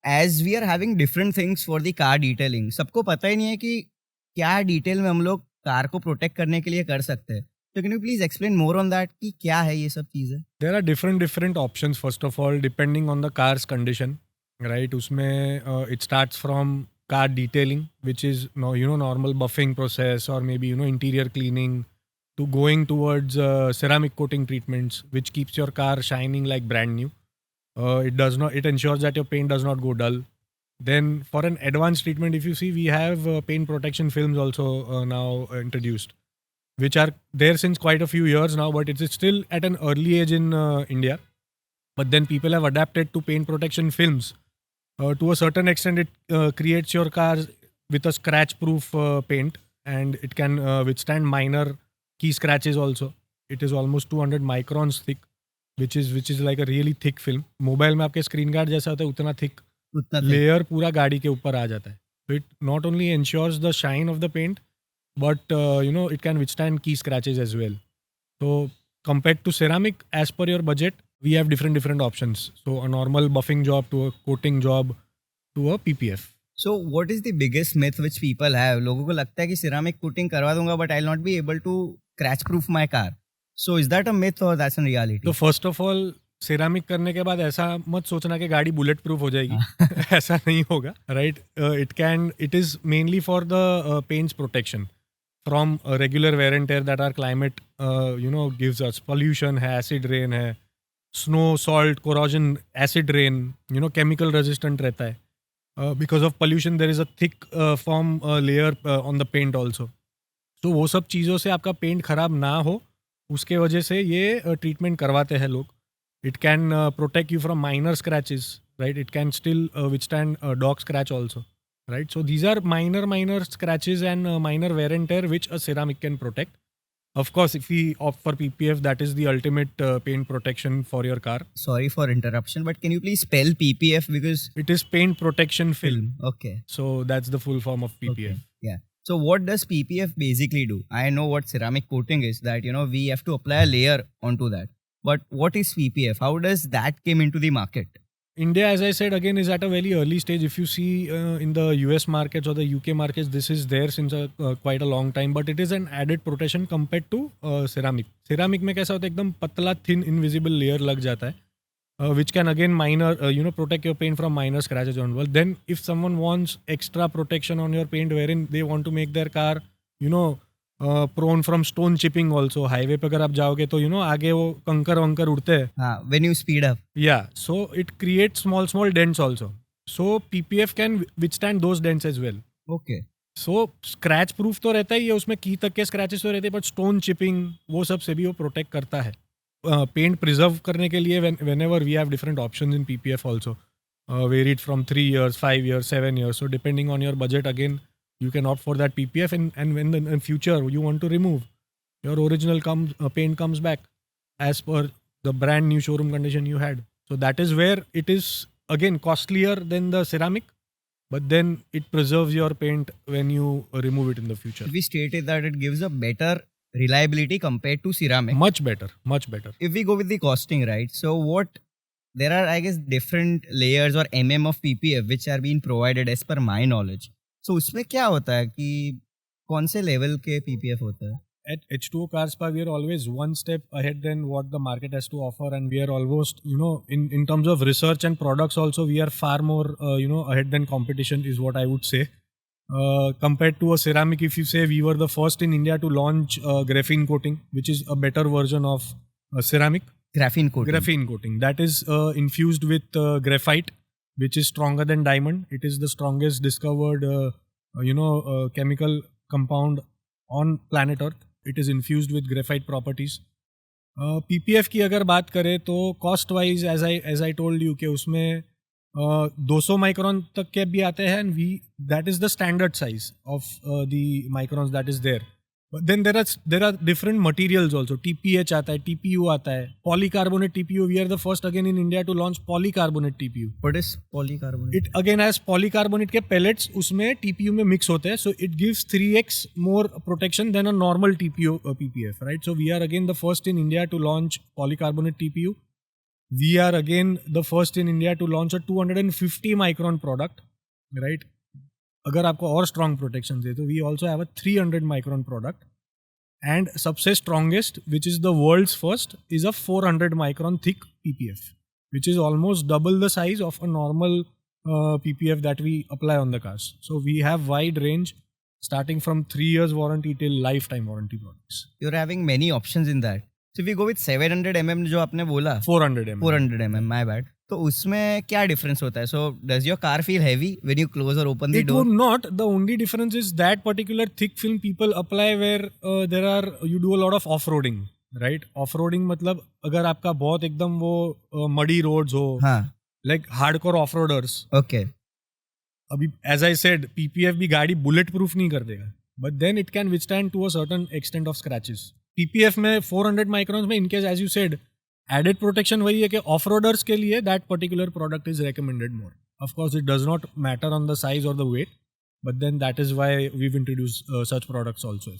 As we are having different things for the car detailing, सबको पता ही नहीं है कि क्या डिटेल में हम लोग कार को प्रोटेक्ट करने के लिए कर सकते हैं। तो can you please explain more on that कि क्या है ये सब चीज़ें? There are different options. First of all, depending on the car's condition, right? उसमें it starts from car detailing, which is normal buffing process, or maybe interior cleaning, to going towards ceramic coating treatments, which keeps your car shining like brand new. It ensures that your paint does not go dull. Then for an advanced treatment, if you see, we have paint protection films also now introduced, which are there since quite a few years now, but it is still at an early age in India. But then people have adapted to paint protection films. To a certain extent, it creates your car with a scratch-proof paint, and it can withstand minor key scratches also. It is almost 200 microns thick, which is like a really thick film. Mobile में आपके screen guard जैसा होता है उतना thick उतना layer पूरा गाड़ी के ऊपर आ जाता है. So it not only ensures the shine of the paint, but it can withstand key scratches as well. So compared to ceramic, as per your budget, we have different options. So a normal buffing job to a coating job to a PPF. So what is the biggest myth which people have? लोगों को लगता है कि ceramic coating करवा दूंगा but I will not be able to scratch proof my car. So is that a myth और that's an reality? तो first of all, ceramic करने के बाद ऐसा मत सोचना कि गाड़ी बुलेट प्रूफ हो जाएगी. ऐसा नहीं होगा, right? It is mainly for the paint's protection from regular wear and tear that our climate gives us. Pollution है, एसिड रेन है, snow, salt, corrosion, acid rain, chemical resistant रहता है. Because of pollution, there is a thick foam layer on the paint also. तो वो सब चीज़ों से आपका पेंट खराब ना हो, उसके वजह से ये ट्रीटमेंट करवाते हैं लोग. It can protect you from minor scratches, right? It can still withstand dog scratch also, right? So these are minor scratches and minor wear and tear which a ceramic can protect. Of course, if we opt for PPF, that is the ultimate paint protection for your car. Sorry for interruption, but can you please spell PPF because It is paint protection film. Okay. So that's the full form of PPF. Okay. Yeah. So what does PPF basically do? I know what ceramic coating is, that we have to apply a layer onto that. But what is PPF? How does that came into the market? India, as I said again, is at a very early stage. If you see in the US markets or the UK markets, this is there since quite a long time. But it is an added protection compared to ceramic. Ceramic में कैसा होता है, एकदम पतला thin invisible layer लग जाता है, which can again protect your paint from minor scratches on wall. Then if someone wants extra protection on your paint, wherein they want to make their car prone from stone chipping also. Highway पे अगर आप जाओगे तो आगे वो कंकर वंकर उड़ते हैं. हाँ, when you speed up. Yeah, so it creates small dents also. So PPF can withstand those dents as well. Okay. So scratch proof तो रहता ही है, उसमें की तक के scratches तो रहते हैं, but stone chipping वो सब से भी वो protect करता है. Paint preserve करने के लिए whenever we have different options in PPF also, varied from 3 years, 5 years, 7 years. So depending on your budget, again, you can opt for that PPF, and when in future you want to remove, your original paint comes back as per the brand new showroom condition you had. So that is where it is again costlier than the ceramic, but then it preserves your paint when you remove it in the future. We stated that it gives a better reliability compared to ceramic. Much better. If we go with the costing, right? So there are, I guess, different layers or of PPF which are being provided as per my knowledge. So उसमें क्या होता है कि कौन से level के PPF होता है? At H2O Car Spa, we are always one step ahead than what the market has to offer, and we are almost, in terms of research and products also, we are far more, ahead than competition is what I would say. Compared to a ceramic, if you say, we were the first in India to launch graphene coating, which is a better version of ceramic. Graphene coating. That is infused with graphite, which is stronger than diamond. It is the strongest discovered, chemical compound on planet Earth. It is infused with graphite properties. PPF की अगर बात करें तो cost wise, as I told you, कि उसमें 200 micron तक के भी आते हैं, and that is the standard size of the microns that is there. But then there are different materials also. TPH आता है, TPU आता है, polycarbonate TPU. We are the first again in India to launch polycarbonate TPU. What is polycarbonate? It again has polycarbonate के pellets उसमें TPU में mix होते हैं, so it gives 3x more protection than a normal TPU PPF, right? So we are again the first in India to launch polycarbonate TPU. We are again the first in India to launch a 250 micron product, right? अगर आपको और strong protection दे तो we also have a 300 micron product, and सबसे strongest, which is the world's first, is a 400 micron thick PPF, which is almost double the size of a normal PPF that we apply on the cars. So we have wide range, starting from 3 years warranty till lifetime warranty products. You're having many options in that. So if we go with 700 mm जो आपने बोला 400 mm. 400 mm, my bad. तो उसमें क्या difference होता है? So does your car feel heavy when you close or open the It door? would not. The only difference is that particular thick film people apply where you do a lot of off-roading, right? Off-roading मतलब अगर आपका बहुत एकदम वो muddy roads हो, हाँ, like hardcore off-roaders. okay. अभी as I said, PPF भी गाड़ी bullet proof नहीं कर देगा, but then it can withstand to a certain extent of scratches. PPF में 400 microns में in case as you said, added protection वही है कि off-roaders के लिए that particular product is recommended more. Of course, it does not matter on the size or the weight, but then that is why we've introduced such products also.